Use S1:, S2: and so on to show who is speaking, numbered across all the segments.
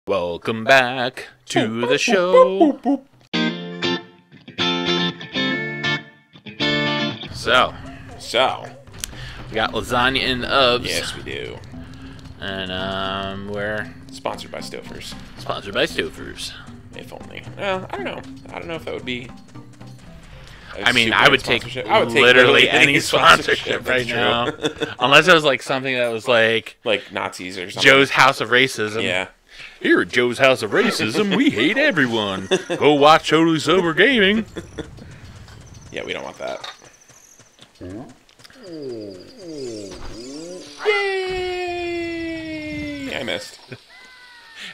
S1: Welcome back to the show. So, we got lasagna in the Ubs.
S2: Yes, we do.
S1: And we're
S2: Sponsored by Stofers.
S1: sponsored by Stofers.
S2: If only. Well, I don't know. I don't know if that would be.
S1: I mean, I would take literally any sponsorship right now. Unless it was like something that was like
S2: Nazis or something.
S1: Joe's House of Racism.
S2: Yeah.
S1: Here at Joe's House of Racism, we hate everyone. Go watch Totally Sober Gaming.
S2: Yeah, we don't want that. Yay! I missed.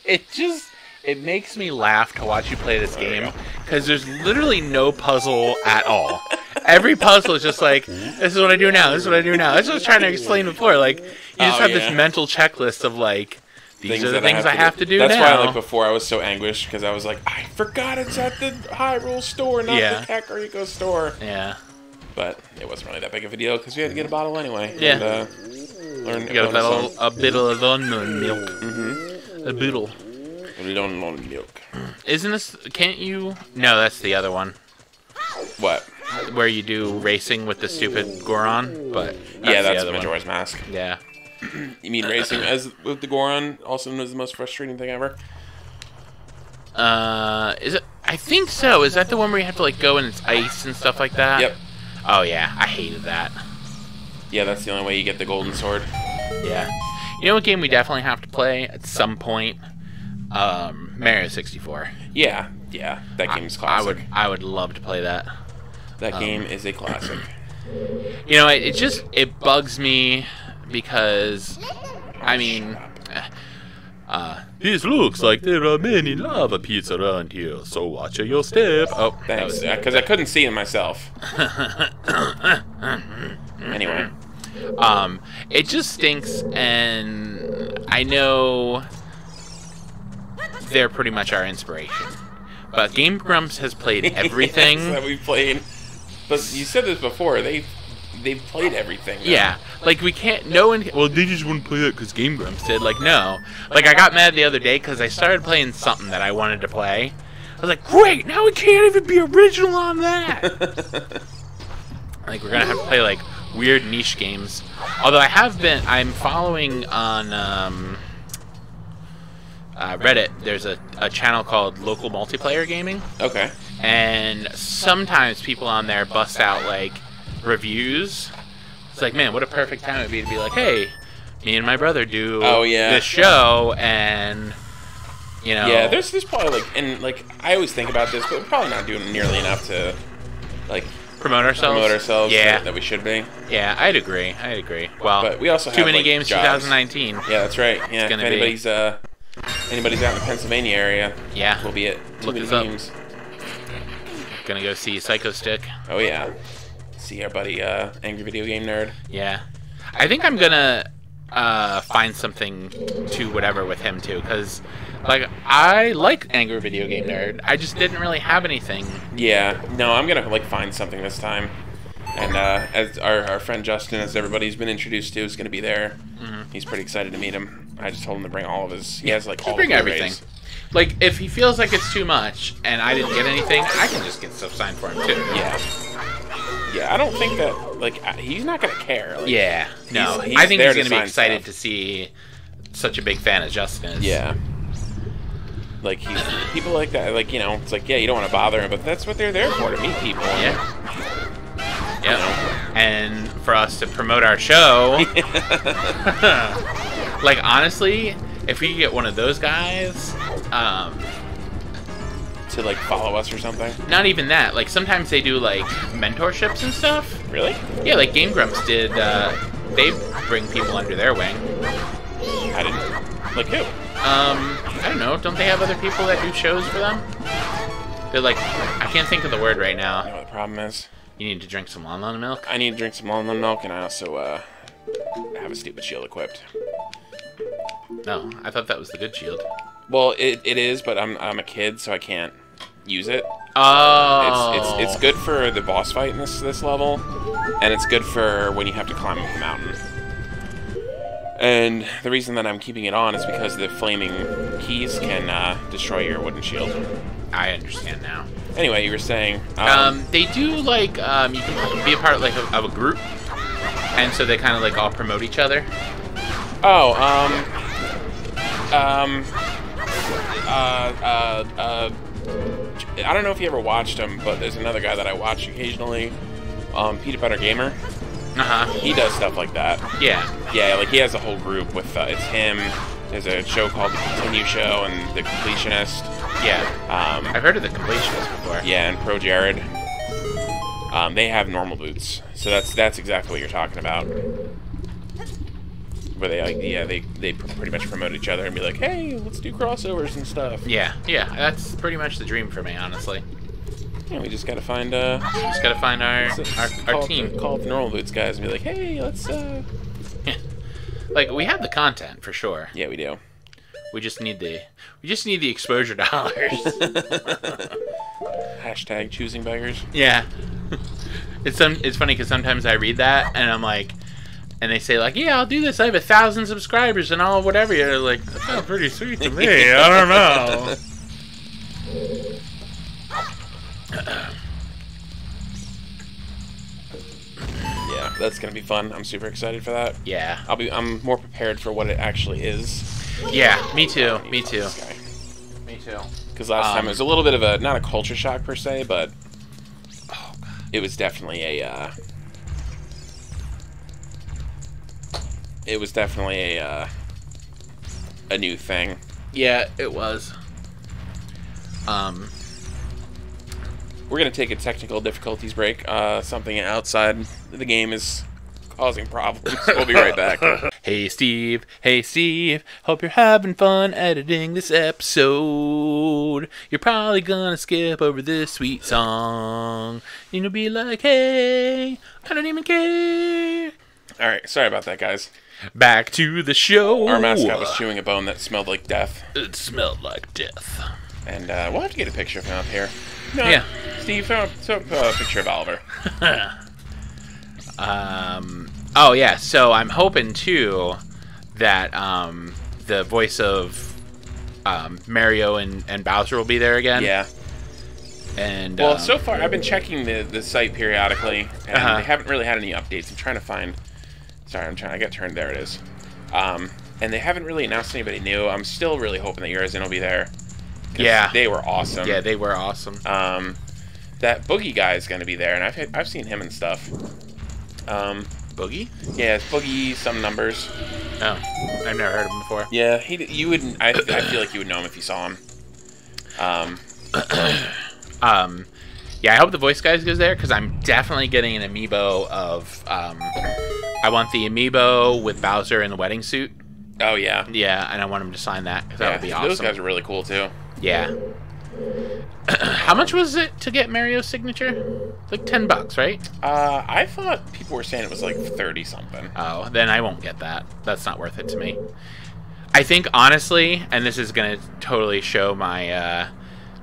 S1: It makes me laugh to watch you play this game because there's literally no puzzle at all. Every puzzle is just like, this is what I do now, this is what I do now. That's what I was trying to explain before. Like, you just have this mental checklist of like, these are the things I have to do now.
S2: That's why, like, before I was so anguished because I was like, I forgot it's at the Hyrule store, not the Kakariko store.
S1: Yeah.
S2: But it wasn't really that big of a deal because we had to get a bottle anyway.
S1: Yeah.
S2: And, learn
S1: you got a bit of milk.
S2: Mm-hmm.
S1: A boodle.
S2: We don't want milk.
S1: Isn't this? Can't you? No, that's the other one.
S2: What?
S1: Where you do racing with the stupid Goron, but
S2: that's Majora's Mask.
S1: Yeah.
S2: You mean racing as with the Goron also known as the most frustrating thing ever?
S1: Is it? I think so. Is that the one where you have to like go and it's ice and stuff like that?
S2: Yep.
S1: Oh yeah, I hated that.
S2: Yeah, that's the only way you get the golden sword.
S1: Yeah. You know what game we definitely have to play at some point? Mario 64.
S2: Yeah, that game's classic.
S1: I would love to play that.
S2: That game is a classic.
S1: You know, it bugs me because, I mean, this looks like there are many lava pits around here, so watch your step. Oh,
S2: thanks, because I couldn't see it myself. Anyway.
S1: It just stinks, and I know they're pretty much our inspiration. But Game Grumps has played everything
S2: that we've played. But you said this before. They've played everything. Though.
S1: Yeah, like we can't. No one. Well, they just wouldn't play it because Game Grumps did. Like no. Like I got mad the other day because I started playing something that I wanted to play. I was like, great! Now we can't even be original on that. Like we're gonna have to play like weird niche games. Although I'm following on Reddit. There's a channel called Local Multiplayer Gaming.
S2: Okay.
S1: And sometimes people on there bust out like reviews. It's like, man, what a perfect time it would be to be like, hey, me and my brother do this show, and you know.
S2: Yeah, there's probably like, and like I always think about this, but we're probably not doing nearly enough to like
S1: promote ourselves.
S2: Yeah, that we should be.
S1: Yeah, I'd agree. Well,
S2: but we also
S1: too
S2: have,
S1: many
S2: like,
S1: games
S2: jobs.
S1: 2019.
S2: Yeah, that's right. Yeah, if anybody's out in the Pennsylvania area, we'll be at too many games.
S1: Gonna go see Psycho Stick.
S2: Oh yeah, see our buddy Angry Video Game Nerd.
S1: Yeah, I think I'm gonna find something to whatever with him too, because like I like Angry Video Game Nerd. I just didn't really have anything.
S2: Yeah, no, I'm gonna like find something this time. And as our friend Justin, as everybody's been introduced to, is gonna be there. Mm-hmm. He's pretty excited to meet him. I just told him to bring all of his. He has like all
S1: bring
S2: of
S1: everything. Like, if he feels like it's too much and I didn't get anything, I can just get stuff signed for him, too.
S2: Yeah. Yeah, I don't think that, like, he's not going to care. Like,
S1: yeah. No,
S2: he's
S1: I think he's going to be excited
S2: stuff.
S1: to see such a big fan as Justin is.
S2: Yeah. Like, people like that, like, you know, it's like, yeah, you don't want to bother him, but that's what they're there for, to meet people.
S1: Yeah. Yep. You know? And for us to promote our show. Like, honestly, if we could get one of those guys,
S2: to like follow us or something.
S1: Not even that. Like sometimes they do like mentorships and stuff.
S2: Really?
S1: Yeah, like Game Grumps did. They bring people under their wing.
S2: I didn't. Like who?
S1: I don't know. Don't they have other people that do shows for them? They're like, I can't think of the word right now.
S2: You know what the problem is?
S1: You need to drink some Lon milk.
S2: I need to drink some Lon milk, and I also have a stupid shield equipped.
S1: No, I thought that was the good shield.
S2: Well, it is, but I'm a kid, so I can't use it.
S1: Oh.
S2: It's good for the boss fight in this level, and it's good for when you have to climb up a mountain. And the reason that I'm keeping it on is because the flaming keys can destroy your wooden shield.
S1: I understand now.
S2: Anyway, you were saying...
S1: they do, like, you can be a part, like, of a group, and so they kind of, like, all promote each other.
S2: Oh, I don't know if you ever watched him, but there's another guy that I watch occasionally, Peanut Butter Gamer. He does stuff like that.
S1: Yeah.
S2: Yeah, like he has a whole group with, it's him, there's a show called The Continue Show and The Completionist.
S1: Yeah. I've heard of The Completionist before.
S2: Yeah, and Pro Jared. They have normal boots, so that's exactly what you're talking about. Where they like, yeah, they pretty much promote each other and be like, hey, let's do crossovers and stuff.
S1: Yeah, that's pretty much the dream for me, honestly.
S2: Yeah, we just gotta find
S1: our team.
S2: Call up the normal boots guys and be like, hey, let's
S1: Like, we have the content for sure.
S2: Yeah, we do.
S1: We just need the exposure dollars.
S2: Hashtag choosing beggars.
S1: Yeah. It's funny because sometimes I read that and I'm like, and they say like, yeah, I'll do this. I have 1,000 subscribers and all whatever. You're like, that sounds pretty sweet to me. I don't know.
S2: Yeah, that's gonna be fun. I'm super excited for that.
S1: Yeah.
S2: I'm more prepared for what it actually is.
S1: Yeah, me too. Me too. Me too.
S2: Because last time it was a little bit of not a culture shock per se, but it was definitely a new thing.
S1: Yeah, it was.
S2: We're gonna take a technical difficulties break. Something outside the game is causing problems. We'll be right back.
S1: Hey Steve, hope you're having fun editing this episode. You're probably gonna skip over this sweet song. And you'll be like, hey, I don't even care.
S2: Alright, sorry about that, guys.
S1: Back to the show.
S2: Our mascot was chewing a bone that smelled like death.
S1: It smelled like death.
S2: And we'll have to get a picture of him up here. No,
S1: yeah.
S2: Steve, throw a picture of Oliver.
S1: Oh yeah, so I'm hoping too that the voice of Mario and Bowser will be there again.
S2: Yeah.
S1: And
S2: well, so far I've been checking the site periodically, and they haven't really had any updates. I'm trying to find. Sorry, I got turned. There it is. And they haven't really announced anybody new. I'm still really hoping that Urizen will be there.
S1: Yeah.
S2: They were awesome.
S1: Yeah, they were awesome.
S2: That Boogie guy is going to be there, and I've seen him and stuff.
S1: Boogie?
S2: Yeah, it's Boogie, some numbers.
S1: Oh, I've never heard of him before.
S2: Yeah, you wouldn't. I feel like you would know him if you saw him.
S1: Yeah, I hope the voice guys goes there because I'm definitely getting an amiibo of. I want the amiibo with Bowser in the wedding suit.
S2: Oh yeah.
S1: Yeah, and I want him to sign that because that would be awesome.
S2: Those guys are really cool too.
S1: Yeah. How much was it to get Mario's signature? Like $10, right?
S2: I thought people were saying it was like 30 something.
S1: Oh, then I won't get that. That's not worth it to me. I think honestly, and this is gonna totally show my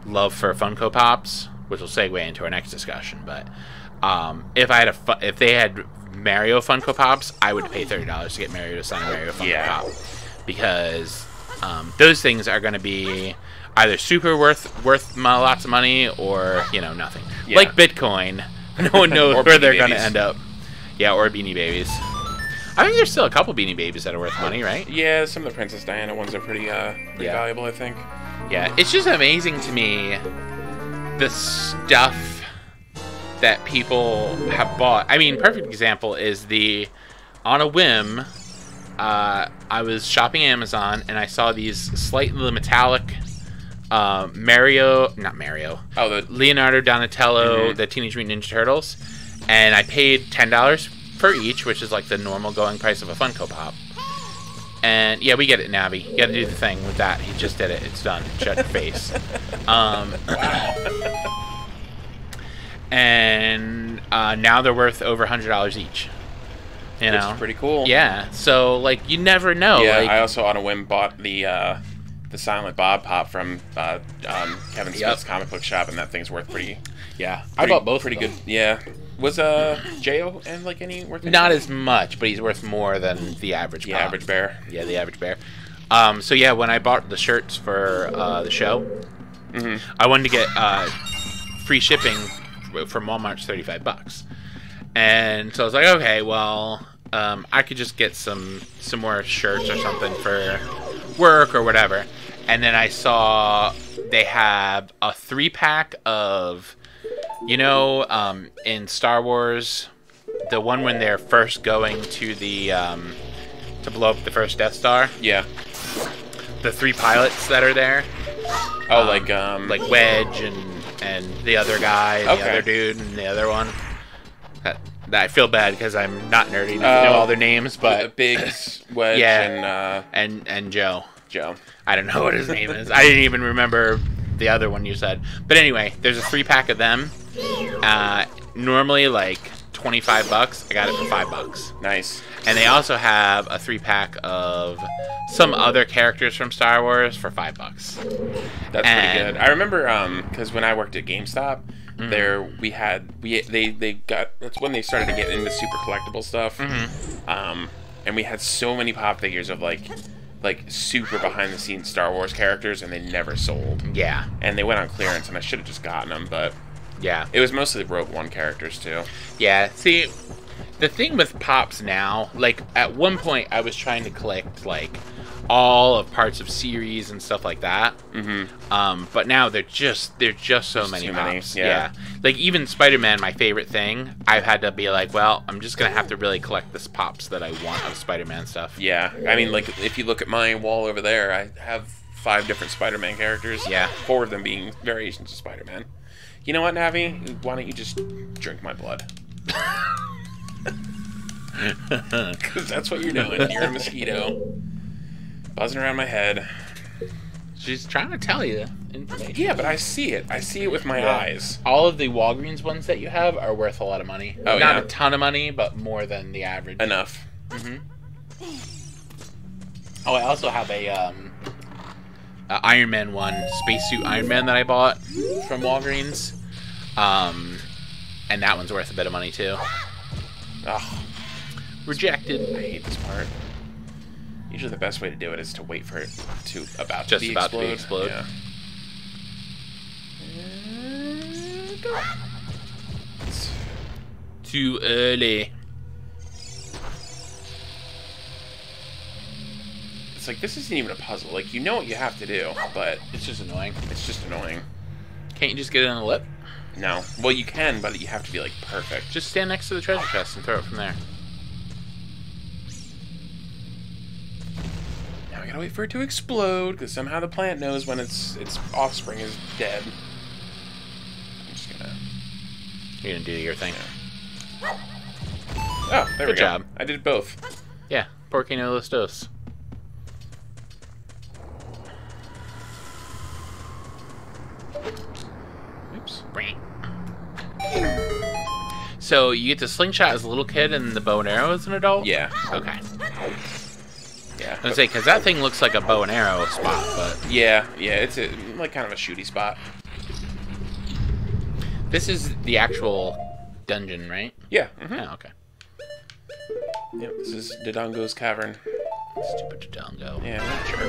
S1: love for Funko Pops, which will segue into our next discussion. But if they had Mario Funko Pops, I would pay $30 to get Mario to sign a Mario Funko Pop because those things are gonna be either super worth lots of money or nothing. Yeah. Like Bitcoin, no one knows where they're gonna end up. Yeah, or Beanie Babies. I think there's still a couple Beanie Babies that are worth money, right?
S2: Yeah, some of the Princess Diana ones are pretty valuable, I think.
S1: Yeah, it's just amazing to me the stuff that people have bought. I mean, perfect example is on a whim, I was shopping Amazon and I saw these slightly metallic Leonardo Donatello, the Teenage Mutant Ninja Turtles, and I paid $10 for each, which is like the normal going price of a Funko Pop. And yeah, we get it, Navi. You gotta do the thing with that. He just did it. It's done. Shut your face. And now they're worth over $100 each.
S2: Which is pretty cool.
S1: Yeah. So like, you never know.
S2: Yeah.
S1: Like,
S2: I also on a whim bought the the Silent Bob pop from Kevin Smith's comic book shop, and that thing's worth pretty.
S1: Yeah, I bought both.
S2: Pretty good. Yeah. Was Jo and like any worth?
S1: Not as much, but he's worth more than the average.
S2: The average bear.
S1: Yeah, the average bear. So yeah, when I bought the shirts for the show, I wanted to get free shipping from Walmart's $35, and so I was like, okay, well, I could just get some more shirts or something for work or whatever. And then I saw they have a 3-pack of, in Star Wars, the one when they're first going to the to blow up the first Death Star.
S2: Yeah.
S1: The 3 pilots that are there.
S2: Oh,
S1: like Wedge and the other guy, the other dude, and the other one. I feel bad because I'm not nerdy enough to know all their names, but
S2: Biggs, Wedge,
S1: and Joe.
S2: Joe.
S1: I don't know what his name is. I didn't even remember the other one you said. But anyway, there's a 3-pack of them. Normally like $25. I got it for $5.
S2: Nice.
S1: And they also have a 3-pack of some other characters from Star Wars for $5.
S2: That's pretty good. I remember because when I worked at GameStop, they got, that's when they started to get into super collectible stuff. And we had so many pop figures of like super behind the scenes Star Wars characters, and they never sold.
S1: Yeah.
S2: And they went on clearance, and I should have just gotten them, but
S1: yeah,
S2: it was mostly Rogue One characters too.
S1: Yeah. See, the thing with pops now, like at one point I was trying to collect like all of parts of series and stuff like that. But now they're just so many pops. Yeah. Like even Spider-Man, my favorite thing, I've had to be like, well, I'm just gonna have to really collect this pops that I want of Spider-Man stuff.
S2: Yeah. I mean, like if you look at my wall over there, I have 5 different Spider-Man characters. Yeah. 4 of them being variations of Spider-Man. You know what, Navi? Why don't you just drink my blood? Because that's what you're doing. You're a mosquito. Buzzing around my head.
S1: She's trying to tell you information.
S2: Yeah, but I see it. I see it with my eyes.
S1: All of the Walgreens ones that you have are worth a lot of money.
S2: Oh,
S1: Not a ton of money, but more than the average.
S2: Enough.
S1: Oh, I also have a Iron Man 1, spacesuit Iron Man that I bought from Walgreens. And that one's worth a bit of money, too.
S2: Ugh.
S1: Rejected.
S2: I hate this part. Usually the best way to do it is to wait for it to explode. Yeah. Go.
S1: Too early.
S2: It's like, this isn't even a puzzle. Like, you know what you have to do, but
S1: it's just annoying.
S2: It's just annoying.
S1: Can't you just get it on the lip?
S2: No. Well, you can, but you have to be, like, perfect.
S1: Just stand next to the treasure chest and throw it from there.
S2: Now I gotta wait for it to explode, because somehow the plant knows when its offspring is dead. I'm just gonna...
S1: You're gonna do your thing.
S2: Yeah. Oh, there we go.
S1: Good job.
S2: I did both.
S1: Yeah. Porque no los dos.
S2: Oops.
S1: So you get the slingshot as a little kid and the bow and arrow as an adult?
S2: Yeah.
S1: Okay.
S2: Yeah.
S1: I was gonna say, because that thing looks like a bow and arrow spot, but...
S2: Yeah, it's like kind of a shooty spot.
S1: This is the actual dungeon, right?
S2: Yeah.
S1: Oh, okay.
S2: Yep, this is Dodongo's cavern.
S1: Stupid Dodongo.
S2: Yeah, I'm not sure.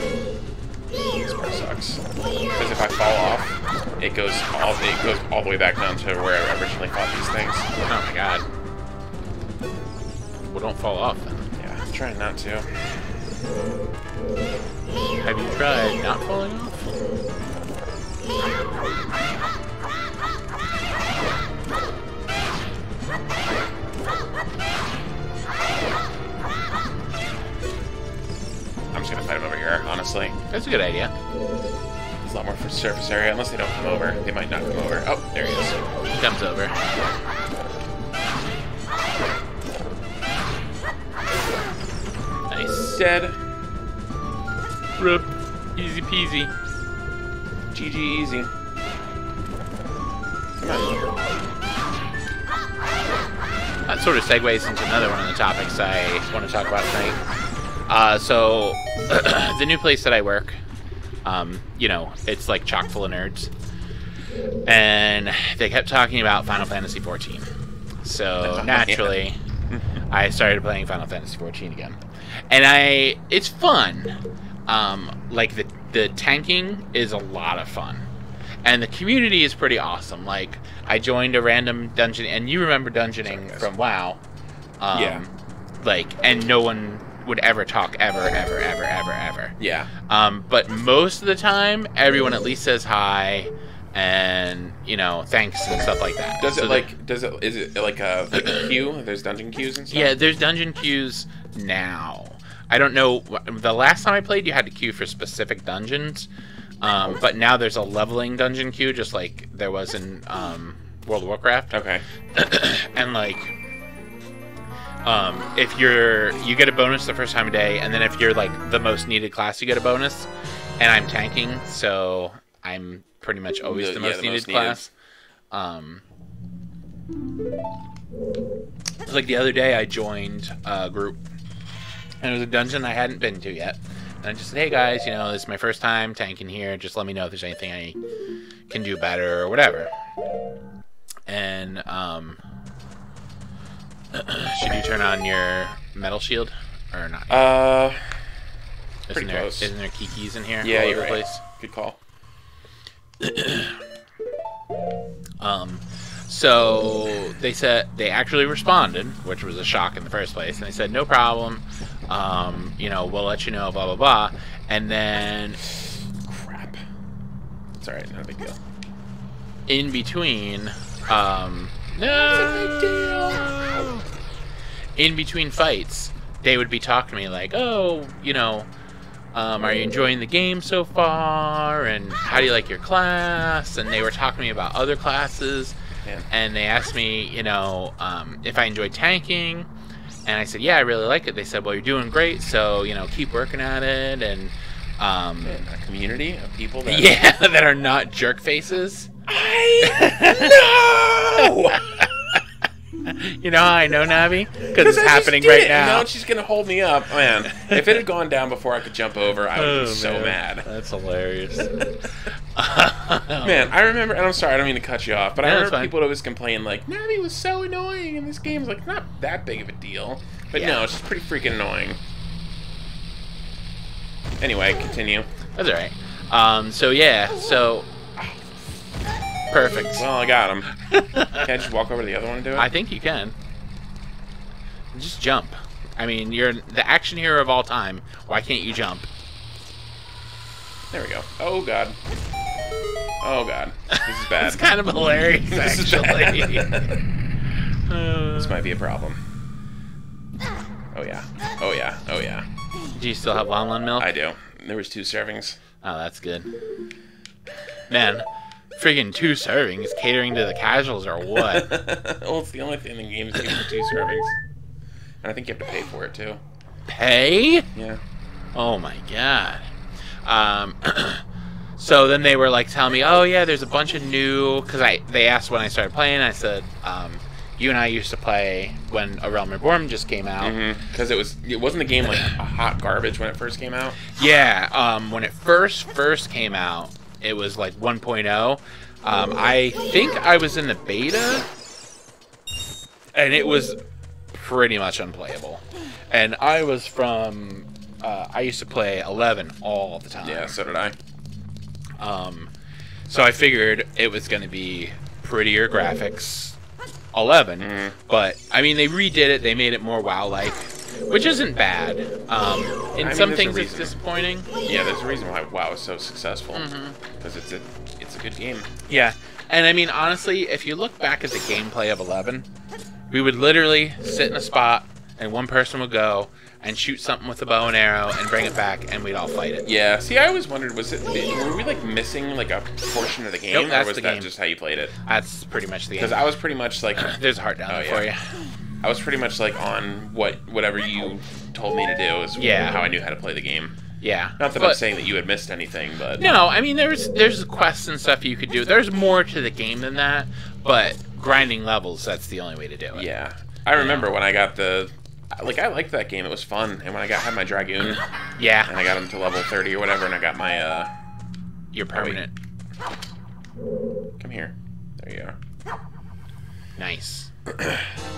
S2: This part sucks. Because if I fall off, it goes all the way back down to where I originally fought these things.
S1: Oh my god. Well, don't fall off then.
S2: Yeah, I'm trying not to.
S1: Have you tried not falling off?
S2: I'm just gonna fight him over here, honestly.
S1: That's a good idea.
S2: There's a lot more for surface area, unless they don't come over. They might not come over. Oh, there he is.
S1: He comes over. Nice.
S2: Dead.
S1: Rip. Easy peasy.
S2: GG easy. Come on.
S1: That sort of segues into another one of the topics I want to talk about tonight. So, the new place that I work, You know, it's like chock full of nerds. And they kept talking about Final Fantasy XIV. So naturally, I started playing Final Fantasy XIV again. And it's fun. Like the tanking is a lot of fun. And the community is pretty awesome. Like, I joined a random dungeon, and you remember dungeoning from WoW.
S2: Yeah.
S1: Like, and no one would ever talk ever.
S2: Yeah.
S1: But most of the time, everyone at least says hi, and, you know, thanks and stuff like that.
S2: Is it like a queue? There's dungeon queues and stuff?
S1: Yeah, there's dungeon queues now. I don't know, the last time I played, you had to queue for specific dungeons. But now there's a leveling dungeon queue, just like there was in World of Warcraft.
S2: Okay.
S1: And like, if you get a bonus the first time of day, and then if you're like the most needed class, you get a bonus. And I'm tanking, so I'm pretty much always the most needed class. Like the other day, I joined a group, and it was a dungeon I hadn't been to yet. And I just said, hey guys, you know, this is my first time tanking here. Just let me know if there's anything I can do better or whatever. And, should you turn on your metal shield or not?
S2: Pretty close.
S1: Isn't there keys in here?
S2: Yeah,
S1: all
S2: you're
S1: over the
S2: right.
S1: place?
S2: Good call.
S1: So they said they actually responded, which was a shock in the first place. And they said, no problem. You know, we'll let you know, blah, blah, blah. And then...
S2: Crap. It's alright, not a big deal.
S1: In between... no! In between fights, they would be talking to me like, oh, you know, are you enjoying the game so far? And how do you like your class? And they were talking to me about other classes.
S2: Yeah.
S1: And they asked me, you know, if I enjoy tanking. And I said, yeah, I really like it. They said, well, you're doing great, so, you know, keep working at it. And
S2: a community of people that...
S1: Yeah, that are not jerk faces.
S2: No!
S1: You know how I know, Navi? Because it's happening right now.
S2: Now she's going to hold me up. Man, if it had gone down before I could jump over, I would be so mad.
S1: That's hilarious.
S2: Man, I remember, and I'm sorry, I don't mean to cut you off, but I remember people always complain, like, Navi was so annoying in this game. It's like, not that big of a deal. But no, it's just pretty freaking annoying. Anyway, continue.
S1: That's alright. So yeah, so... Perfect.
S2: Well, I got him. Can I just walk over to the other one and do it?
S1: I think you can. Just jump. I mean, you're the action hero of all time. Why can't you jump?
S2: There we go. Oh, God. Oh, God. This is bad.
S1: It's kind of hilarious, actually.
S2: This might be a problem. Oh, yeah. Oh, yeah. Oh, yeah.
S1: Do you still have Lon milk?
S2: I do. There was 2 servings.
S1: Oh, that's good. Man, friggin' 2 servings catering to the casuals or what?
S2: Well, it's the only thing in the game is give for 2 servings. And I think you have to pay for it, too.
S1: Pay?
S2: Yeah.
S1: Oh, my God. So then they were like telling me, oh yeah, there's a bunch of new, because they asked when I started playing. I said, you and I used to play when A Realm Reborn just came out.
S2: Because it wasn't the game like a hot garbage when it first came out.
S1: Yeah, when it first came out, it was like 1.0. I think I was in the beta, and it was pretty much unplayable. And I was from, I used to play 11 all the time.
S2: Yeah, so did I.
S1: So I figured it was going to be prettier graphics, 11. But, I mean, they redid it. They made it more WoW-like, which isn't bad. In some things, it's disappointing.
S2: Yeah, there's a reason why WoW is so successful. Because it's a good game.
S1: Yeah. And, I mean, honestly, if you look back at the gameplay of 11, we would literally sit in a spot, and one person would go and shoot something with a bow and arrow and bring it back, and we'd all fight it.
S2: Yeah. See, I always wondered, were we like missing like a portion of the game,
S1: nope,
S2: or was that just how you played it?
S1: That's pretty much the game.
S2: Because I was pretty much like,
S1: there's a heart down there for you.
S2: I was pretty much like on whatever you told me to do is how I knew how to play the game.
S1: Yeah.
S2: Not that I'm saying that you had missed anything, but
S1: no, I mean there's quests and stuff you could do. There's more to the game than that, but grinding levels, that's the only way to do it.
S2: Yeah. I remember when I got I liked that game. It was fun. And when I had my Dragoon,
S1: yeah,
S2: and I got him to level 30 or whatever, and I got my
S1: You're permanent.
S2: Come here. There you are.
S1: Nice.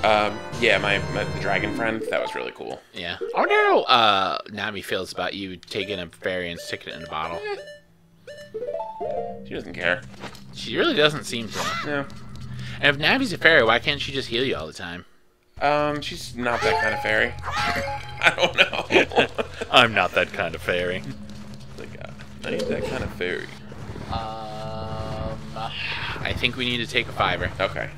S2: Yeah, the dragon friend, that was really cool.
S1: Yeah. I wonder how Nami feels about you taking a fairy and sticking it in a bottle.
S2: She doesn't care.
S1: She really doesn't seem to.
S2: No.
S1: And if Navi's a fairy, why can't she just heal you all the time?
S2: She's not that kind of fairy. I don't know.
S1: I'm not that kind of fairy.
S2: Like, I ain't that kind of fairy.
S1: I think we need to take a 5er.
S2: Okay.